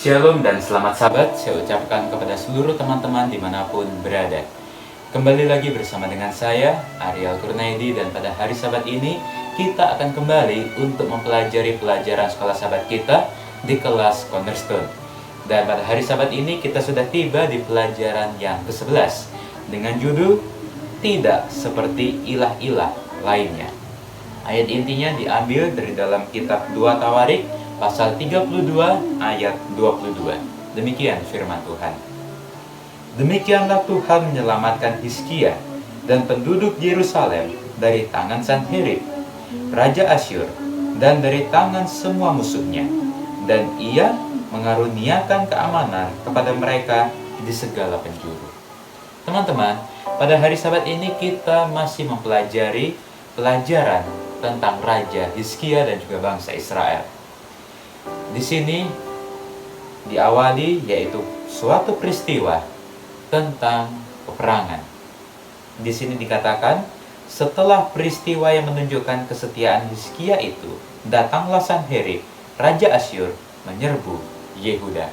Shalom dan selamat sahabat, saya ucapkan kepada seluruh teman-teman dimanapun berada. Kembali lagi bersama dengan saya, Ariel Kurnaidi, dan pada hari Sabat ini kita akan kembali untuk mempelajari pelajaran sekolah sahabat kita di kelas Cornerstone. Dan pada hari Sabat ini kita sudah tiba di pelajaran yang ke-11 dengan judul Tidak Seperti Ilah-ilah Lainnya. Ayat intinya diambil dari dalam kitab 2 Tawarik pasal 32 ayat 22. Demikian firman Tuhan. Demikianlah Tuhan menyelamatkan Hizkia dan penduduk Yerusalem dari tangan Sanherib, Raja Asyur, dan dari tangan semua musuhnya. Dan ia mengaruniakan keamanan kepada mereka di segala penjuru. Teman-teman, pada hari Sabat ini kita masih mempelajari pelajaran tentang Raja Hizkia dan juga bangsa Israel. Di sini diawali yaitu suatu peristiwa tentang peperangan. Di sini dikatakan, setelah peristiwa yang menunjukkan kesetiaan Hizkia itu, datanglah Sanherib, Raja Asyur, menyerbu Yehuda.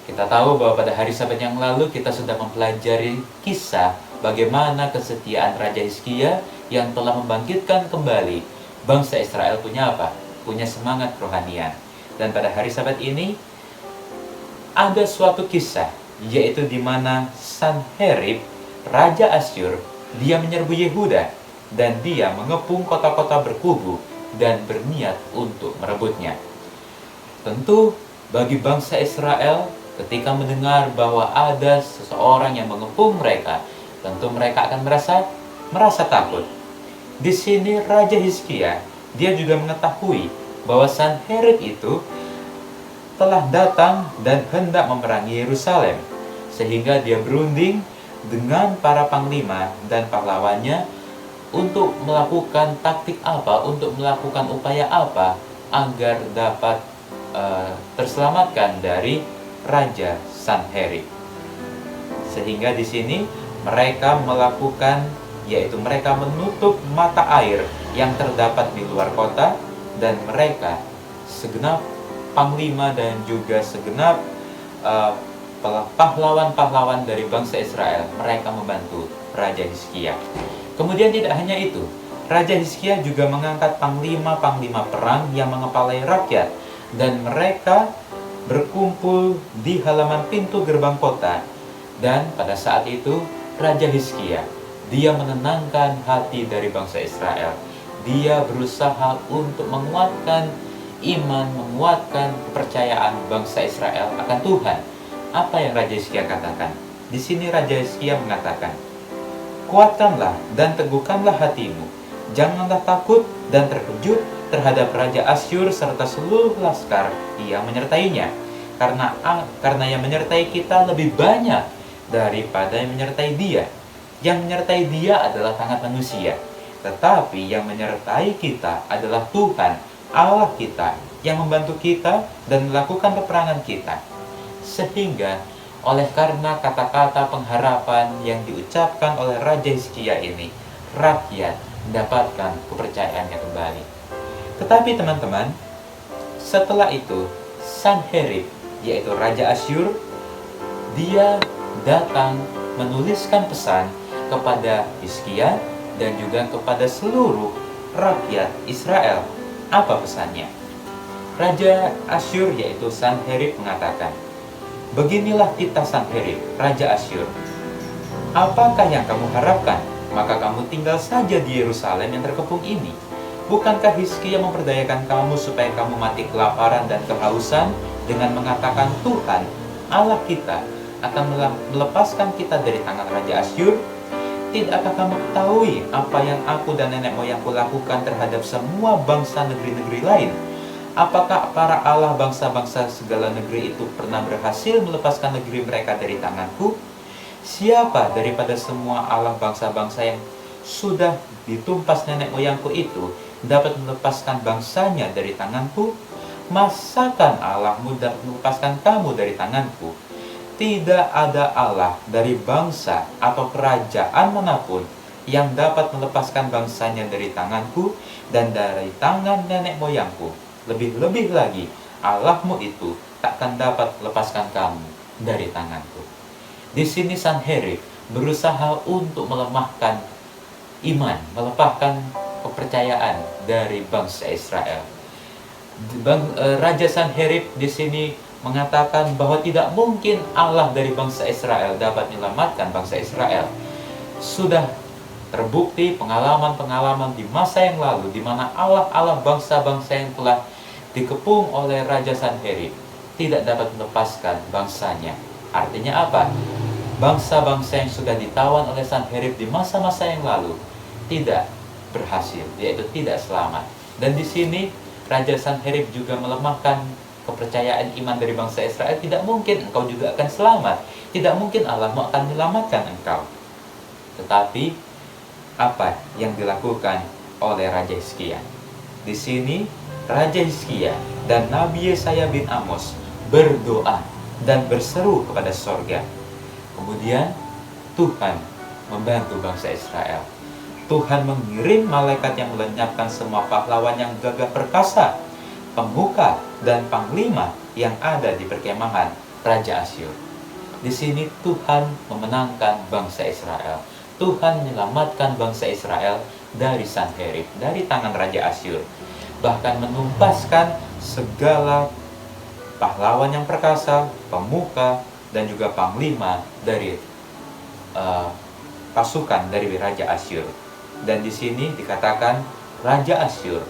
Kita tahu bahwa pada hari Sabat yang lalu kita sudah mempelajari kisah bagaimana kesetiaan Raja Hizkia yang telah membangkitkan kembali bangsa Israel punya apa? Punya semangat kerohanian. Dan pada hari Sabat ini ada suatu kisah, yaitu di mana Sanherib, Raja Asyur, dia menyerbu Yehuda dan dia mengepung kota-kota berkubu dan berniat untuk merebutnya. Tentu bagi bangsa Israel ketika mendengar bahwa ada seseorang yang mengepung mereka, tentu mereka akan merasa takut. Di sini Raja Hizkia, dia juga mengetahui bahwa Sanherib itu telah datang dan hendak memerangi Yerusalem, sehingga dia berunding dengan para panglima dan pahlawannya untuk melakukan taktik apa, untuk melakukan upaya apa agar dapat terselamatkan dari Raja Sanherib. Sehingga di sini mereka melakukan, yaitu mereka menutup mata air yang terdapat di luar kota, dan mereka segenap panglima dan juga segenap pahlawan-pahlawan dari bangsa Israel, mereka membantu Raja Hizkia. Kemudian tidak hanya itu, Raja Hizkia juga mengangkat panglima-panglima perang yang mengepalai rakyat, dan mereka berkumpul di halaman pintu gerbang kota. Dan pada saat itu Raja Hizkia, dia menenangkan hati dari bangsa Israel. Dia berusaha untuk menguatkan iman, menguatkan kepercayaan bangsa Israel akan Tuhan. Apa yang Raja Hizkia katakan? Di sini Raja Hizkia mengatakan, kuatkanlah dan teguhkanlah hatimu. Janganlah takut dan terkejut terhadap Raja Asyur serta seluruh laskar yang menyertainya. Karena yang menyertai kita lebih banyak daripada yang menyertai dia. Yang menyertai dia adalah tangan manusia, tetapi yang menyertai kita adalah Tuhan, Allah kita, yang membantu kita dan melakukan peperangan kita. Sehingga oleh karena kata-kata pengharapan yang diucapkan oleh Raja Hizkia ini, rakyat mendapatkan kepercayaannya kembali. Tetapi teman-teman, setelah itu Sanherib, yaitu Raja Asyur, dia datang menuliskan pesan kepada Hizkia dan juga kepada seluruh rakyat Israel. Apa pesannya? Raja Asyur, yaitu Sanherib, mengatakan, beginilah titah Sanherib, Raja Asyur. Apakah yang kamu harapkan? Maka kamu tinggal saja di Yerusalem yang terkepung ini. Bukankah Hizkia memperdayakan kamu supaya kamu mati kelaparan dan kehausan dengan mengatakan Tuhan, Allah kita, akan melepaskan kita dari tangan Raja Asyur? Tidakkah kamu ketahui apa yang aku dan nenek moyangku lakukan terhadap semua bangsa negeri-negeri lain? Apakah para Allah bangsa-bangsa segala negeri itu pernah berhasil melepaskan negeri mereka dari tanganku? Siapa daripada semua Allah bangsa-bangsa yang sudah ditumpas nenek moyangku itu dapat melepaskan bangsanya dari tanganku? Masakan Allahmu dapat melepaskan kamu dari tanganku? Tidak ada Allah dari bangsa atau kerajaan manapun yang dapat melepaskan bangsanya dari tanganku dan dari tangan nenek moyangku. Lebih-lebih lagi, Allahmu itu takkan dapat lepaskan kamu dari tanganku. Di sini Sanherib berusaha untuk melemahkan iman, melepaskan kepercayaan dari bangsa Israel. Raja Sanherib di sini mengatakan bahwa tidak mungkin Allah dari bangsa Israel dapat menyelamatkan bangsa Israel. Sudah terbukti pengalaman-pengalaman di masa yang lalu di mana Allah-Allah bangsa-bangsa yang telah dikepung oleh Raja Sanherib tidak dapat melepaskan bangsanya. Artinya apa? Bangsa-bangsa yang sudah ditawan oleh Sanherib di masa-masa yang lalu tidak berhasil, yaitu tidak selamat. Dan di sini Raja Sanherib juga melemahkan kepercayaan iman dari bangsa Israel. Tidak mungkin engkau juga akan selamat. Tidak mungkin Allah akan menyelamatkan engkau. Tetapi apa yang dilakukan oleh Raja Hizkia? Di sini Raja Hizkia dan Nabi Yesaya bin Amos berdoa dan berseru kepada sorga. Kemudian Tuhan membantu bangsa Israel. Tuhan mengirim malaikat yang melenyapkan semua pahlawan yang gagah perkasa, pemuka dan panglima yang ada di perkemahan Raja Asyur. Di sini Tuhan memenangkan bangsa Israel. Tuhan menyelamatkan bangsa Israel dari Sanherib, dari tangan Raja Asyur. Bahkan menumpaskan segala pahlawan yang perkasa, pemuka, dan juga panglima dari pasukan dari Raja Asyur. Dan di sini dikatakan Raja Asyur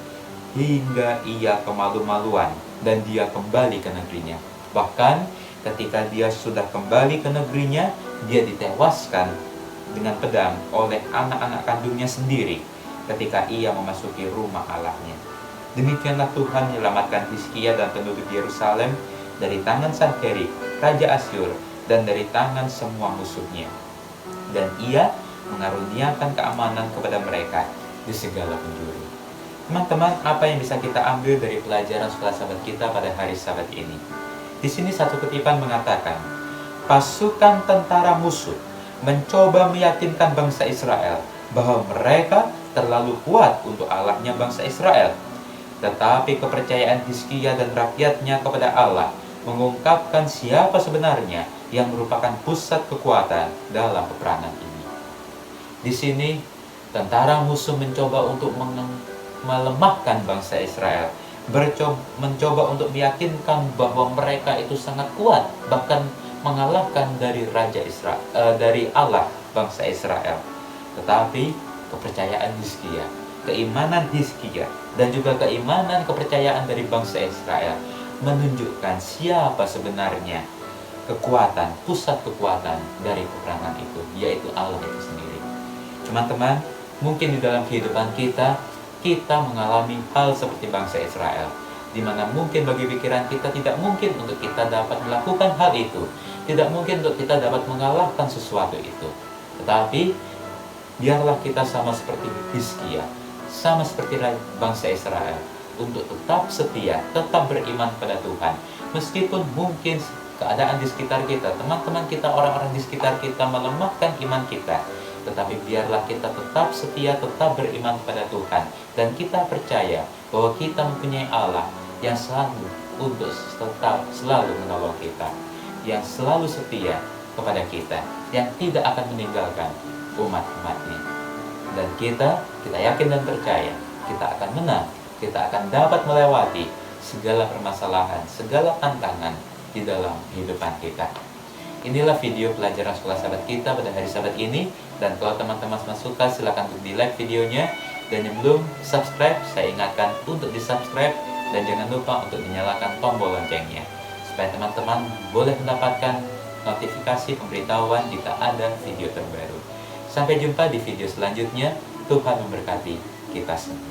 hingga ia kemalu-maluan dan dia kembali ke negerinya. Bahkan ketika dia sudah kembali ke negerinya, dia ditewaskan dengan pedang oleh anak-anak kandungnya sendiri ketika ia memasuki rumah Allahnya. Demikianlah Tuhan menyelamatkan Hizkia dan penduduk Yerusalem dari tangan Sanherib, Raja Asyur, dan dari tangan semua musuhnya. Dan ia mengaruniakan keamanan kepada mereka di segala penjuru. Teman-teman, apa yang bisa kita ambil dari pelajaran sekolah Sabat kita pada hari Sabat ini? Di sini satu kutipan mengatakan, pasukan tentara musuh mencoba meyakinkan bangsa Israel bahwa mereka terlalu kuat untuk Allahnya bangsa Israel. Tetapi kepercayaan Hizkia dan rakyatnya kepada Allah mengungkapkan siapa sebenarnya yang merupakan pusat kekuatan dalam peperangan ini. Di sini, tentara musuh mencoba untuk melemahkan bangsa Israel, mencoba untuk meyakinkan bahwa mereka itu sangat kuat, bahkan mengalahkan dari Raja Israel, dari Allah bangsa Israel. Tetapi kepercayaan Hizkia, keimanan Hizkia, dan juga keimanan kepercayaan dari bangsa Israel menunjukkan siapa sebenarnya kekuatan, pusat kekuatan dari peperangan itu, yaitu Allah itu sendiri. Teman-teman, mungkin di dalam kehidupan kita mengalami hal seperti bangsa Israel, di mana mungkin bagi pikiran kita tidak mungkin untuk kita dapat melakukan hal itu, tidak mungkin untuk kita dapat mengalahkan sesuatu itu. Tetapi biarlah kita sama seperti Hizkia, sama seperti bangsa Israel, untuk tetap setia, tetap beriman pada Tuhan. Meskipun mungkin keadaan di sekitar kita, teman-teman kita, orang-orang di sekitar kita melemahkan iman kita, tetapi biarlah kita tetap setia, tetap beriman pada Tuhan. Dan kita percaya bahwa kita mempunyai Allah yang selalu menolong kita, yang selalu setia kepada kita, yang tidak akan meninggalkan umat-umatnya. Dan kita yakin dan percaya kita akan menang, kita akan dapat melewati segala permasalahan, segala tantangan di dalam kehidupan kita. Inilah video pelajaran sekolah Sabat kita pada hari Sabat ini. Dan kalau teman-teman suka, silakan untuk di like videonya. Dan yang belum subscribe, saya ingatkan untuk di subscribe. Dan jangan lupa untuk dinyalakan tombol loncengnya, supaya teman-teman boleh mendapatkan notifikasi pemberitahuan jika ada video terbaru. Sampai jumpa di video selanjutnya. Tuhan memberkati kita semua.